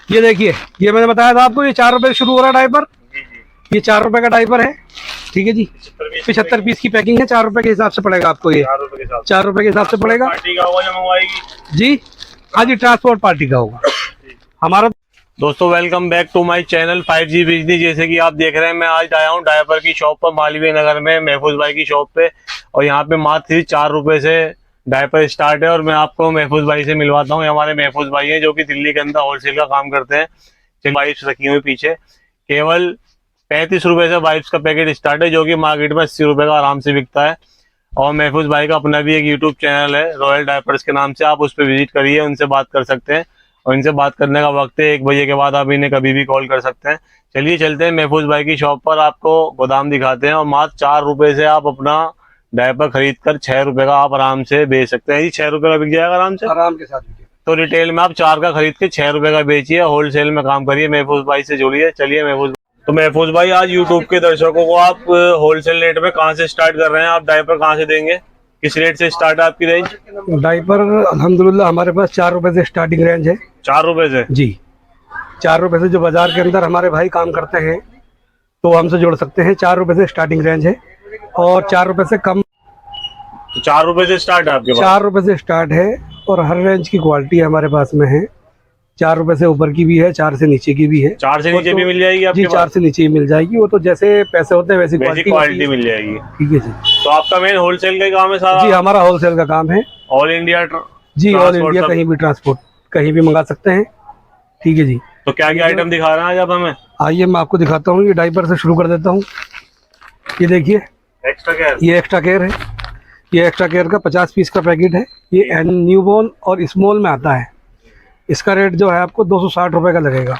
ये देखिए, ये मैंने बताया था आपको, ये 4 रुपए से शुरू हो रहा है डायपर। ये 4 रुपए का डायपर है, ठीक है जी। 75 पीस की पैकिंग है, 4 रुपए के हिसाब से पड़ेगा आपको। ये 4 रुपए के हिसाब से पड़ेगा जी। हाँ जी, ट्रांसपोर्ट पार्टी का होगा हमारा। दोस्तों welcome back to my channel 5G business. जैसे कि आप देख रहे हैं, मैं आज आया हूँ डायपर की शॉप पर, मालवीय नगर में महफूज भाई की शॉप पे। और यहाँ पे मात्र 4 रुपए से डायपर स्टार्ट है। और मैं आपको महफूज भाई से मिलवाता हूँ। हमारे महफूज भाई हैं जो कि दिल्ली के अंदर होलसेल का काम करते हैं। वाइप्स रखी हुई पीछे, केवल 35 रुपए से वाइप्स का पैकेट स्टार्ट है, जो कि मार्केट में 80 रुपए का आराम से बिकता है। और महफूज भाई का अपना भी एक यूट्यूब चैनल है रॉयल डायपर्स के नाम से, आप उस पर विजिट करिए, उनसे बात कर सकते हैं। और इनसे बात करने का वक्त है 1 बजे के बाद, आप इन्हें कभी भी कॉल कर सकते हैं। चलिए चलते हैं महफूज भाई की शॉप पर, आपको गोदाम दिखाते हैं। और मात्र 4 रुपए से आप अपना डायपर खरीद कर 6 रुपए का आप आराम से बेच सकते हैं। 6 रुपए का बिक जाएगा आराम से, आराम के साथ। तो रिटेल में आप 4 का खरीद के 6 रुपए का बेचिए, होलसेल में काम करिए, महफूज भाई से जुड़िए। चलिए महफूज, तो महफूज भाई आज यूट्यूब के दर्शकों को आप होलसेल रेट में कहाँ से स्टार्ट कर रहे हैं? आप डायपर कहाँ से देंगे? किस रेट से स्टार्ट है आपकी रेंज? डायपर अल्हम्दुलिल्लाह हमारे पास 4 रुपए से स्टार्टिंग रेंज है। 4 रुपए से जी, 4 रुपए से जो बाजार के अंदर हमारे भाई काम करते हैं तो हमसे जुड़ सकते हैं। 4 रुपए से स्टार्टिंग रेंज है, और 4 रुपए से कम। 4 रुपए से स्टार्ट है आपके पास? 4 रुपए से स्टार्ट है, और हर रेंज की क्वालिटी हमारे पास में है। 4 रुपए से ऊपर की भी है, 4 से नीचे की भी है। 4 से नीचे भी मिल जाएगी आपके जी, पास? 4 से नीचे ही मिल जाएगी। वो तो जैसे पैसे होते हैं वैसी क्वालिटी मिल जाएगी। ठीक है जी। तो आपका मेन होलसेल का काम है सारा? जी, हमारा होलसेल का काम है। All India? जी, ऑल इंडिया, कहीं भी ट्रांसपोर्ट, कहीं भी मंगा सकते हैं। ठीक है जी। तो क्या क्या आइटम दिखा रहे हैं आज आप हमें? आइए मैं आपको दिखाता हूँ। ये डायपर से शुरू कर देता हूँ। ये देखिए, एक्स्ट्रा केयर, ये एक्स्ट्रा केयर है। ये एक्स्ट्रा केयर का 50 पीस का पैकेट है। ये न्यूबॉर्न और स्मॉल में आता है। इसका रेट जो है आपको 260 रुपए का लगेगा।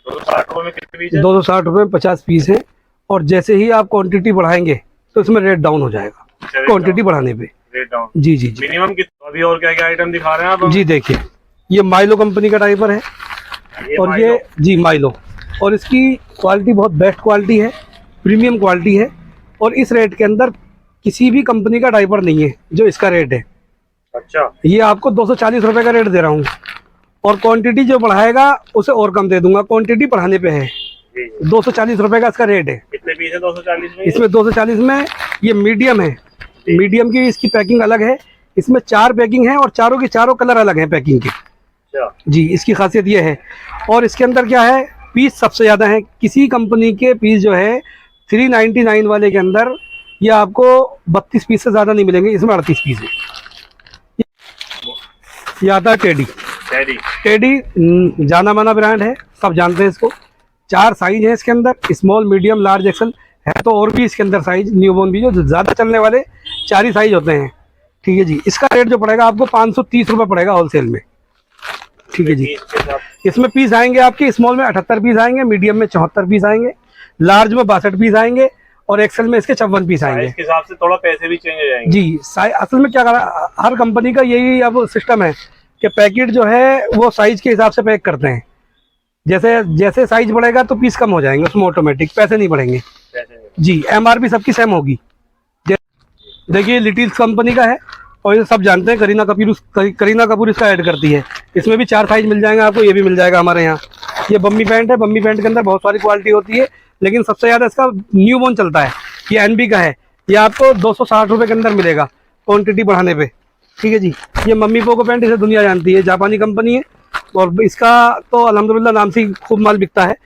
260 रुपए में कितने पीस है? 260 रुपए में 50 पीस है। और जैसे ही आप क्वांटिटी बढ़ाएंगे तो इसमें रेट डाउन हो जाएगा, क्वांटिटी बढ़ाने पे। Rate down? जी जी जी। मिनिमम कितना? अभी और क्या क्या आइटम दिखा रहे हैं आप? जी देखिए, ये माइलो कंपनी का डायपर है। और ये जी माइलो, और इसकी क्वालिटी बहुत बेस्ट क्वालिटी है, प्रीमियम क्वालिटी है। और इस रेट के अंदर किसी भी कंपनी का डायपर नहीं है जो इसका रेट है। अच्छा, ये आपको 240 रुपए का रेट दे रहा हूँ, और क्वांटिटी जो बढ़ाएगा उसे और कम दे दूंगा। क्वांटिटी बढ़ाने पे है। 240 रुपए का इसका रेट है। कितने पीस है 240 में? इसमें 240 में ये मीडियम है। मीडियम की इसकी पैकिंग अलग है। इसमें 4 पैकिंग है, और चारों की चारों कलर अलग है पैकिंग के। जी, इसकी खासियत ये है। और इसके अंदर क्या है, पीस सबसे ज़्यादा है। किसी कंपनी के पीस जो है 399 वाले के अंदर, ये आपको 32 पीस से ज़्यादा नहीं मिलेंगे। इसमें 38 पीस है। ये आता है टेडी। टेडी जाना माना ब्रांड है, सब जानते हैं इसको। 4 साइज है इसके अंदर, स्मॉल, मीडियम, लार्ज, एक्सल है। तो और भी इसके अंदर साइज न्यूबॉर्न भी, जो ज़्यादा चलने वाले 4 ही साइज होते हैं। ठीक है जी। इसका रेट जो पड़ेगा आपको 530 रुपये पड़ेगा होलसेल में। ठीक है जी। इसमें पीस आएंगे आपके, स्मॉल में 78 पीस आएंगे, मीडियम में 74 पीस आएंगे, लार्ज में 62 पीस आएंगे, और एक्सेल में इसके 56 पीस आएंगे। इसके हिसाब से थोड़ा पैसे भी चेंज हो जाएंगे। जी, असल में क्या करा, हर कंपनी का यही अब सिस्टम है कि पैकेट जो है वो साइज के हिसाब से पैक करते हैं। जैसे जैसे साइज बढ़ेगा तो पीस कम हो जाएंगे, उसमें ऑटोमेटिक पैसे नहीं बढ़ेंगे। जी, MRP सबकी सेम होगी। देखिए, लिटिल्स कंपनी का है, और ये सब जानते हैं। करीना कपूर इसका ऐड करती है। इसमें भी 4 साइज मिल जाएंगे आपको। ये भी मिल जाएगा हमारे यहाँ। ये बम्मी पैंट है। बम्मी पैंट के अंदर बहुत सारी क्वालिटी होती है, लेकिन सबसे ज़्यादा इसका न्यूबॉर्न चलता है। ये NB का है। ये आपको 260 रुपये के अंदर मिलेगा, क्वांटिटी बढ़ाने पे। ठीक है जी। ये मम्मी पोको पैंट, इसे दुनिया जानती है, जापानी कंपनी है, और इसका तो अल्हम्दुलिल्लाह नाम से ही खूब माल बिकता है।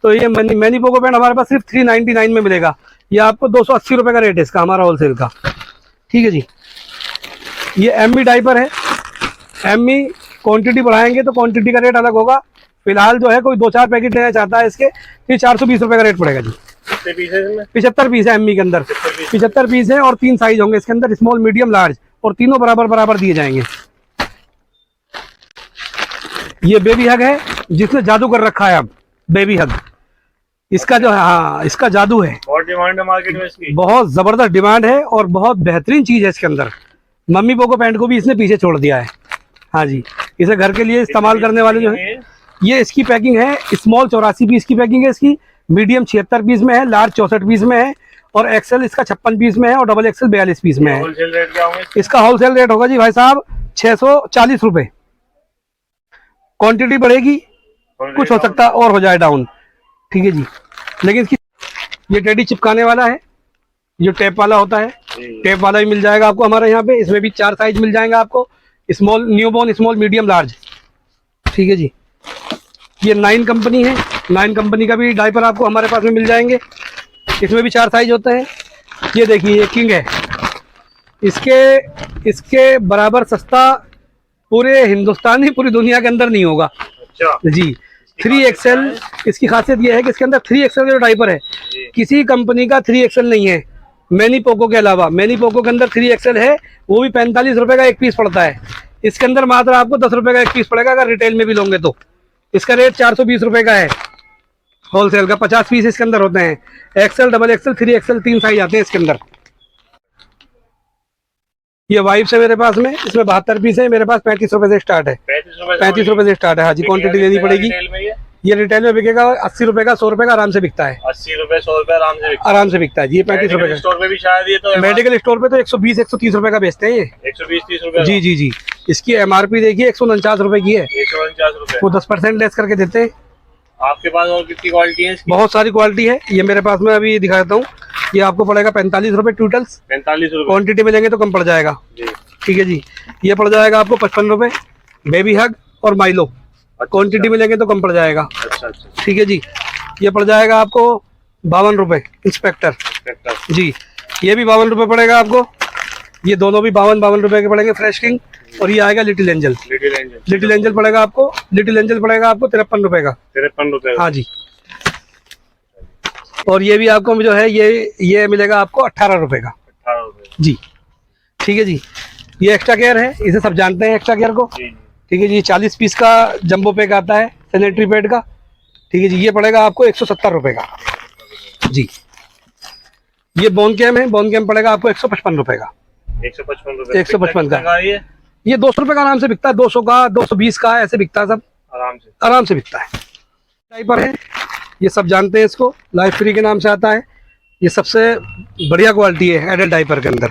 तो ये मैनी पोको पैंट हमारे पास सिर्फ 399 में मिलेगा। ये आपको 280 रुपये का रेट है इसका, हमारा होलसेल का। ठीक है जी। ये MB डायपर है। MB क्वांटिटी बढ़ाएंगे तो क्वांटिटी का रेट अलग होगा। फिलहाल जो है कोई 2-4 पैकेट लेना चाहता है इसके, फिर 420 रुपये का रेट पड़ेगा जी। कितने पीस है इसमें? 75 पीस है MB के अंदर। 75 पीस है, और 3 साइज होंगे इसके अंदर, स्मॉल, मीडियम, लार्ज, और तीनों बराबर दिए जाएंगे। ये बेबी हग है, जिसने जादू कर रखा है अब, बेबी हग। इसका जो है, हाँ, इसका जादू है। बहुत डिमांड है मार्केट में इसकी, बहुत जबरदस्त डिमांड है, और बहुत बेहतरीन चीज है इसके अंदर। मम्मी पोको पैंट को भी इसने पीछे छोड़ दिया है। हाँ जी, इसे घर के लिए इस्तेमाल करने वाले जो है, ये इसकी पैकिंग है। स्मॉल 84 पीस की पैकिंग है इसकी, मीडियम 76 पीस में है, लार्ज 64 पीस में है, और एक्सेल इसका 56 पीस में है, और डबल एक्सेल 42 पीस में है। होलसेल रेट क्या होगा इसका? होलसेल रेट होगा जी भाई साहब 640 रुपये। क्वांटिटी बढ़ेगी कुछ हो सकता है और हो जाए डाउन, ठीक है जी। लेकिन इसकी ये टेडी चिपकाने वाला है, जो टेप वाला होता है, टेप वाला भी मिल जाएगा आपको हमारे यहाँ पे। इसमें भी 4 साइज मिल जाएंगे आपको, small, newborn, small, medium, large, ठीक है जी। ये 9 कंपनी है, 9 कंपनी का भी डायपर आपको हमारे पास में मिल जाएंगे। इसमें भी 4 साइज होते हैं। ये देखिए, ये किंग है, इसके बराबर सस्ता पूरे हिंदुस्तान ही, पूरी दुनिया के अंदर नहीं होगा। अच्छा जी। 3XL, इसकी खासियत ये है कि इसके अंदर 3XL जो डायपर है, किसी कंपनी का 3XL नहीं है मैनी पोको के अलावा। मैनी पोको के अंदर 3XL है, वो भी 45 रुपए का एक पीस पड़ता है। इसके अंदर मात्र आपको 10 रुपए का एक पीस पड़ेगा अगर रिटेल में भी लोगे तो। इसका रेट 420 रुपए का है होलसेल का। 50 पीस इसके अंदर होते हैं। XL, XXL, 3XL 3 साइज आते हैं इसके अंदर। ये वाइप्स है मेरे पास में, इसमें 72 पीस है मेरे पास। 35 रुपए से स्टार्ट है। 35 रुपए से स्टार्ट है। हाँ जी, क्वांटिटी लेनी पड़ेगी। ये रिटेल में बिकेगा 80 रुपए का, 100 रुपए का आराम से बिकता है। 80 रुपए 100 रुपए आराम से बिकता है जी। ये 35 रुपए का स्टोर पे भी शायद ये तो मेडिकल स्टोर पे तो 120 130 रुपए का बेचते हैं ये। 120-30 रुपए जी जी जी। इसकी MRP देखिए 149 रुपए की है। 149 रुपए। वो 10% लेस करके देते हैं। आपके पास और कितनी क्वालिटी है इसकी? बहुत सारी क्वालिटी है। ये मेरे पास में अभी दिखाता हूँ। ये आपको पड़ेगा 45 रुपए टोटल्स। 45 रुपए। क्वांटिटी में लेंगे तो कम पड़ जाएगा, ठीक है जी। ये पड़ जाएगा आपको 55 रुपए। बेबी हग और माइलो, क्वांटिटी में लेंगे तो कम पड़ जाएगा। अच्छा, ठीक है जी। ये पड़ जाएगा आपको 52 रुपए इंस्पेक्टर जी। ये भी 52 रुपए पड़ेगा आपको। ये दोनों भी 52 रुपए के पड़ेंगे, फ्रेश किंग। और ये आएगा लिटिल एंजल। लिटिल एंजल पड़ेगा आपको 53 रुपए का। 53 रुपए, हाँ जी। और ये भी आपको जो है ये मिलेगा आपको 18 रुपए का जी, ठीक है जी। ये एक्स्ट्रा केयर है, इसे सब जानते हैं एक्स्ट्रा केयर को, ठीक है जी। 40 पीस का जंबो पैक आता है सैनिटरी पैड का, ठीक है जी। ये पड़ेगा आपको 170 रुपए का जी। ये बोन कैम है, बोन कैम पड़ेगा आपको 155 रुपए का। 155 का। ये 200 रुपए का आराम से बिकता है। 200 का, 220 का, ऐसे बिकता है सब, आराम से बिकता है। डायपर है, ये सब जानते हैं इसको, लाइफ फ्री के नाम से आता है। ये सबसे बढ़िया क्वालिटी है एडल्ट डायपर के अंदर,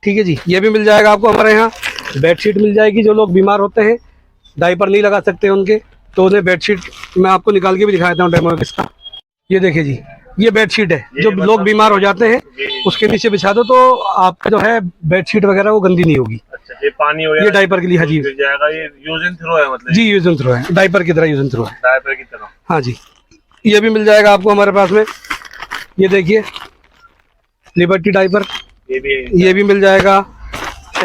ठीक है जी। ये भी मिल जाएगा आपको हमारे यहाँ। बेडशीट मिल जाएगी, जो लोग बीमार होते हैं, डायपर नहीं लगा सकते उनके, तो उन्हें बेडशीट मैं आपको निकाल के भी दिखाता हूँ डेमो इसका। ये देखिए जी, ये बेडशीट है। जो लोग बीमार हो जाते हैं उसके नीचे बिछा दो तो आपका जो है बेडशीट वगैरह वो गंदी नहीं होगी। अच्छा, ये पानी हो गया, ये डायपर के लिए, हाँ जी। ये यूज एंड थ्रो है, मतलब जी यूज एंड थ्रो है, डायपर की तरह यूज एंड थ्रो है, डायपर की तरह, हाँ जी। ये भी मिल जाएगा आपको हमारे पास में। ये देखिए लिबर्टी डायपर, ये भी मिल जाएगा।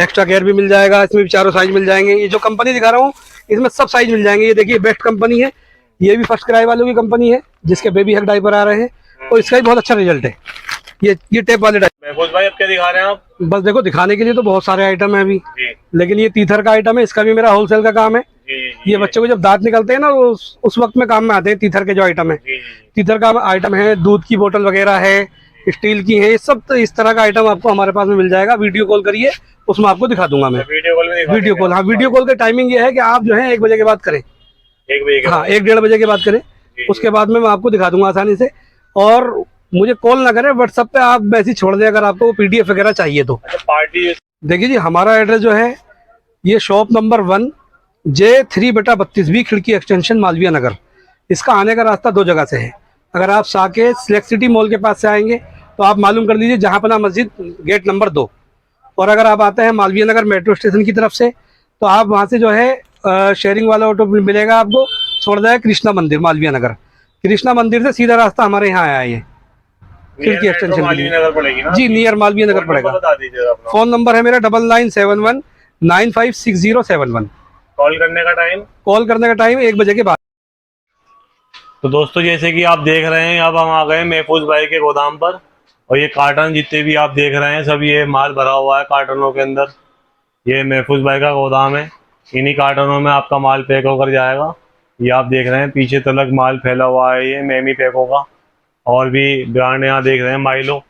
एक्स्ट्रा केयर भी मिल जाएगा, इसमें भी 4 साइज मिल जाएंगे। ये जो कंपनी दिखा रहा हूँ इसमें सब साइज मिल जाएंगे। ये देखिए बेस्ट कंपनी है, ये भी फर्स्ट क्राई वालों की कंपनी है, जिसके बेबी हक डायपर आ रहे हैं और इसका भी बहुत अच्छा रिजल्ट है। ये टेप वाले डायपर। महफूज भाई अब क्या दिखा रहे हैं आप? बस देखो, दिखाने के लिए तो बहुत सारे आइटम है अभी, लेकिन ये तीथर का आइटम है, इसका भी मेरा होलसेल का काम है। ये बच्चों को जब दांत निकलते हैं ना, उस वक्त में काम में आते हैं तीथर के जो आइटम है। तीथर का आइटम है, दूध की बोतल वगैरह है, स्टील की है, सब तो इस तरह का आइटम आपको हमारे पास में मिल जाएगा। वीडियो कॉल करिए, उसमें आपको दिखा दूंगा मैं। वीडियो कॉल, हाँ। वीडियो कॉल का टाइमिंग ये है कि आप जो है 1 बजे के बाद करें, 1 बजे, हाँ 1-1:30 बजे के बाद करें। उसके बाद में मैं आपको दिखा दूंगा आसानी से। और मुझे कॉल ना करें, व्हाट्सएप पे आप मैसेज छोड़ दें अगर आपको PDF वगैरह चाहिए तो। पार्टी देखिए जी, हमारा एड्रेस जो है ये शॉप नंबर 1 J3/32 बी खिड़की एक्सटेंशन मालवीय नगर। इसका आने का रास्ता 2 जगह से है। अगर आप साकेत सिलेक्ट सिटी मॉल के पास से आएंगे तो आप मालूम कर लीजिए जहाँपना मस्जिद, गेट नंबर 2। और अगर आप आते हैं मालवीय नगर मेट्रो स्टेशन की तरफ से तो आप वहाँ से जो है शेयरिंग वाला ऑटो मिलेगा आपको, छोड़ जाए कृष्णा मंदिर मालवीय नगर। कृष्णा मंदिर से सीधा रास्ता हमारे यहाँ आया है। ये खिड़की एक्सटेंशन के लिए जी, नियर मालवीय नगर पड़ेगा। फोन नंबर है मेरा 9971956071। कॉल करने का टाइम 1 बजे के बाद। तो दोस्तों जैसे कि आप देख रहे हैं, अब हम आ गए महफूज भाई के गोदाम पर। और ये कार्टन जितने भी आप देख रहे हैं सब ये माल भरा हुआ है कार्टनों के अंदर। ये महफूज भाई का गोदाम है, इन्हीं कार्टनों में आपका माल पैक होकर जाएगा। ये आप देख रहे हैं पीछे तलक माल फैला हुआ है, ये मैमी पैकों का। और भी ब्रांड यहाँ देख रहे हैं, माइलो,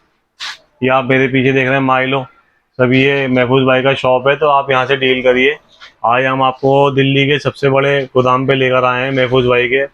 ये आप मेरे पीछे देख रहे हैं माइलो। सब ये महफूज भाई का शॉप है, तो आप यहाँ से डील करिए। आज हम आपको दिल्ली के सबसे बड़े गोदाम पे लेकर आए हैं महफूज भाई के।